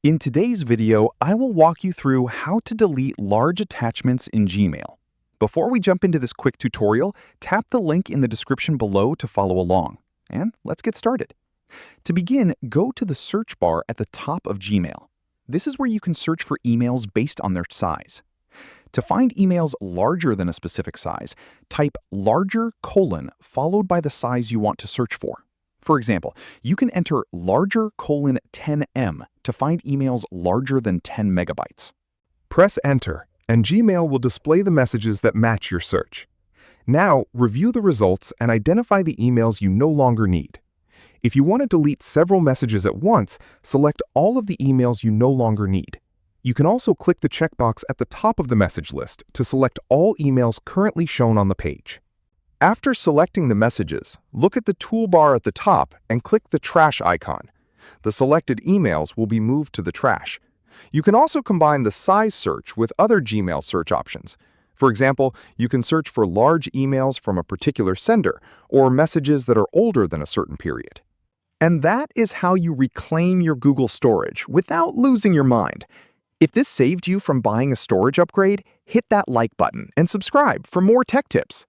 In today's video, I will walk you through how to delete large attachments in Gmail. Before we jump into this quick tutorial, tap the link in the description below to follow along. And let's get started. To begin, go to the search bar at the top of Gmail. This is where you can search for emails based on their size. To find emails larger than a specific size, type larger : followed by the size you want to search for. For example, you can enter larger : 10M to find emails larger than 10 megabytes. Press Enter, and Gmail will display the messages that match your search. Now, review the results and identify the emails you no longer need. If you want to delete several messages at once, select all of the emails you no longer need. You can also click the checkbox at the top of the message list to select all emails currently shown on the page. After selecting the messages, look at the toolbar at the top and click the trash icon. The selected emails will be moved to the trash. You can also combine the size search with other Gmail search options. For example, you can search for large emails from a particular sender or messages that are older than a certain period. And that is how you reclaim your Google storage without losing your mind. If this saved you from buying a storage upgrade, hit that like button and subscribe for more tech tips.